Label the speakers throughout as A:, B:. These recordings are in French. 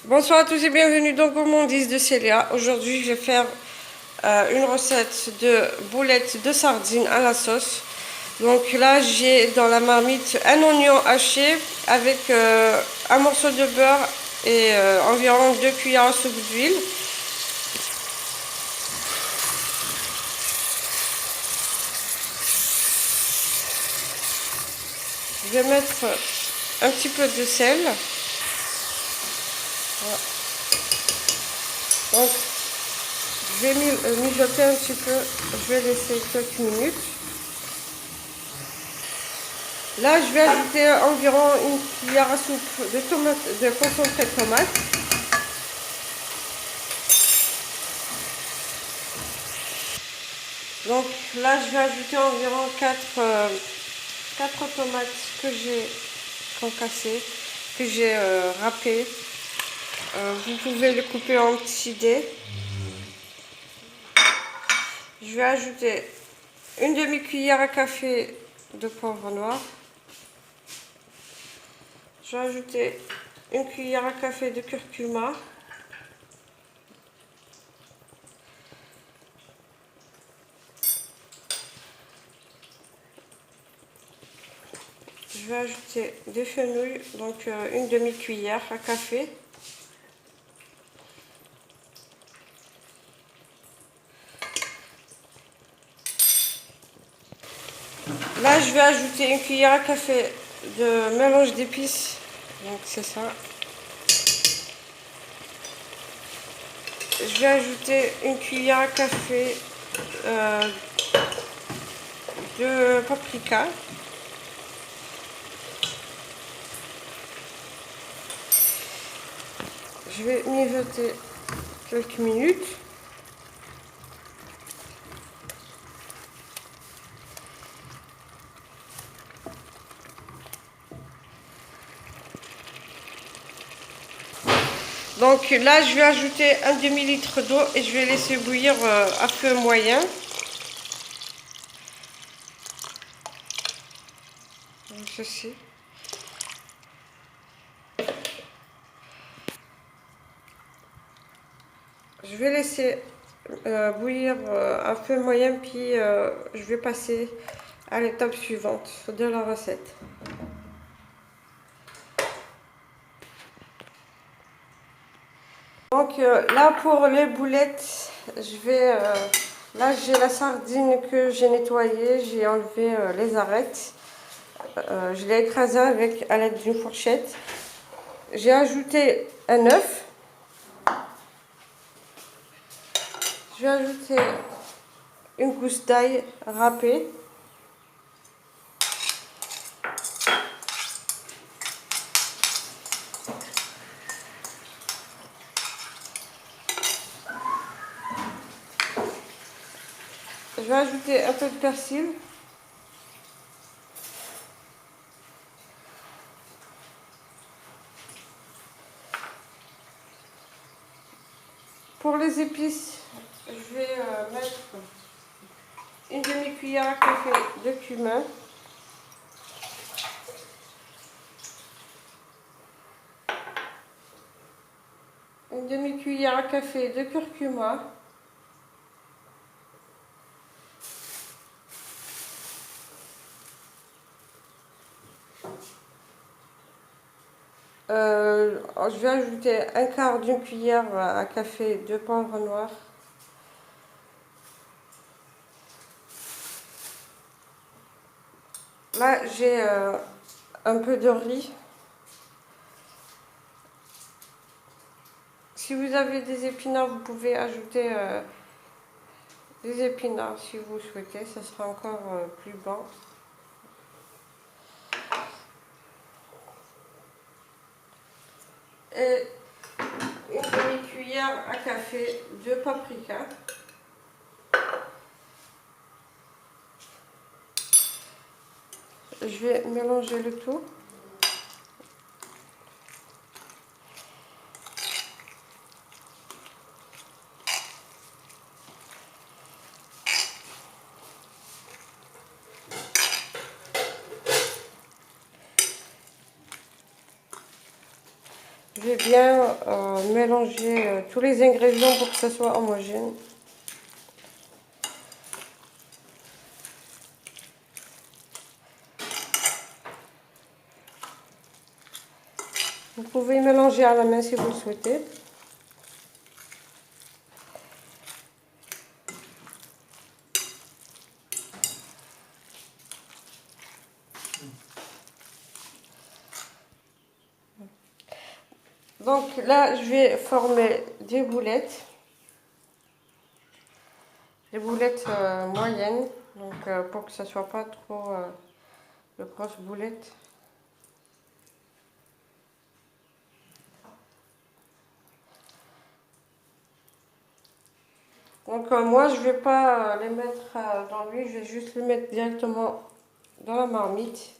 A: Bonsoir à tous et bienvenue dans Gourmandise de Célia. Aujourd'hui, je vais faire une recette de boulettes de sardines à la sauce. Donc là, j'ai dans la marmite un oignon haché avec un morceau de beurre et environ 2 cuillères à soupe d'huile. Je vais mettre un petit peu de sel. Voilà. Donc, je vais mijoter un petit peu. Je vais laisser quelques minutes. Là, je vais ajouter environ une cuillère à soupe de concentré de tomate. Donc là, je vais ajouter environ 4 tomates que j'ai concassées, que j'ai râpées. Vous pouvez les couper en petits dés. Je vais ajouter une demi-cuillère à café de poivre noir. Je vais ajouter une cuillère à café de curcuma. Je vais ajouter des fenouils, donc une demi-cuillère à café. Là, je vais ajouter une cuillère à café de mélange d'épices. Donc c'est ça. Je vais ajouter une cuillère à café de paprika. Je vais mijoter quelques minutes. Donc là, je vais ajouter un demi-litre d'eau et je vais laisser bouillir à feu moyen. Donc ceci. Je vais laisser bouillir à feu moyen, puis je vais passer à l'étape suivante de la recette. Donc là pour les boulettes, là j'ai la sardine que j'ai nettoyée, j'ai enlevé les arêtes, je l'ai écrasée à l'aide d'une fourchette. J'ai ajouté un œuf, je vais ajouter une gousse d'ail râpée. Je vais ajouter un peu de persil. Pour les épices, je vais mettre une demi-cuillère à café de cumin. Une demi-cuillère à café de curcuma. Je vais ajouter un quart d'une cuillère à café de poivre noir. Là, j'ai un peu de riz. Si vous avez des épinards, vous pouvez ajouter des épinards si vous souhaitez, ça sera encore plus bon. Et une demi-cuillère à café de paprika. Je vais mélanger le tout. Je vais bien mélanger tous les ingrédients pour que ça soit homogène. Vous pouvez mélanger à la main si vous le souhaitez. Donc là, je vais former des boulettes. Des boulettes moyennes, donc pour que ça ne soit pas trop de grosses boulettes. Donc moi, je ne vais pas les mettre dans l'huile, je vais juste les mettre directement dans la marmite.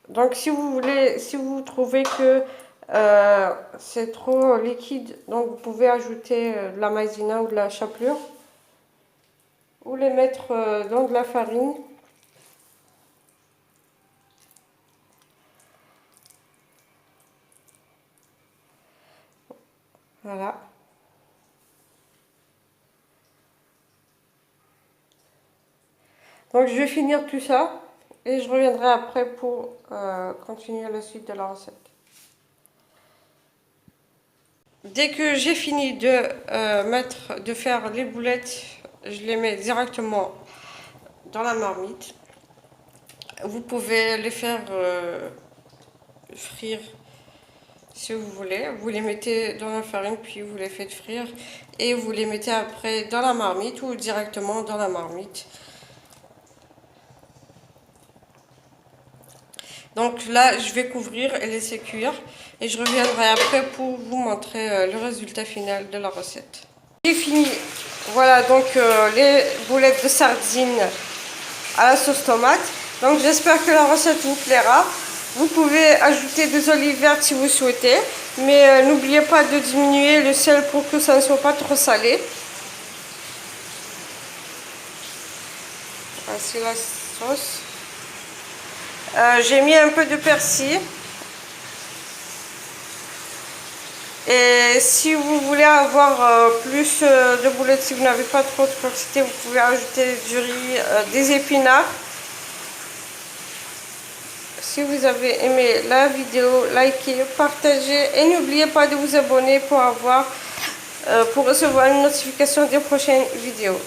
A: Donc si vous voulez, si vous trouvez que c'est trop liquide, donc vous pouvez ajouter de la maïzena ou de la chapelure ou les mettre dans de la farine. Voilà. Donc je vais finir tout ça et je reviendrai après pour continuer la suite de la recette. Dès que j'ai fini de faire les boulettes, je les mets directement dans la marmite. Vous pouvez les faire frire si vous voulez. Vous les mettez dans la farine puis vous les faites frire et vous les mettez après dans la marmite ou directement dans la marmite. Donc là, je vais couvrir et laisser cuire et je reviendrai après pour vous montrer le résultat final de la recette. J'ai fini, voilà donc les boulettes de sardines à la sauce tomate. Donc j'espère que la recette vous plaira. Vous pouvez ajouter des olives vertes si vous souhaitez, mais n'oubliez pas de diminuer le sel pour que ça ne soit pas trop salé. Voici la sauce. J'ai mis un peu de persil. Et si vous voulez avoir plus de boulettes, si vous n'avez pas trop de quantité, vous pouvez ajouter du riz, des épinards. Si vous avez aimé la vidéo, likez, partagez et n'oubliez pas de vous abonner pour recevoir une notification des prochaines vidéos.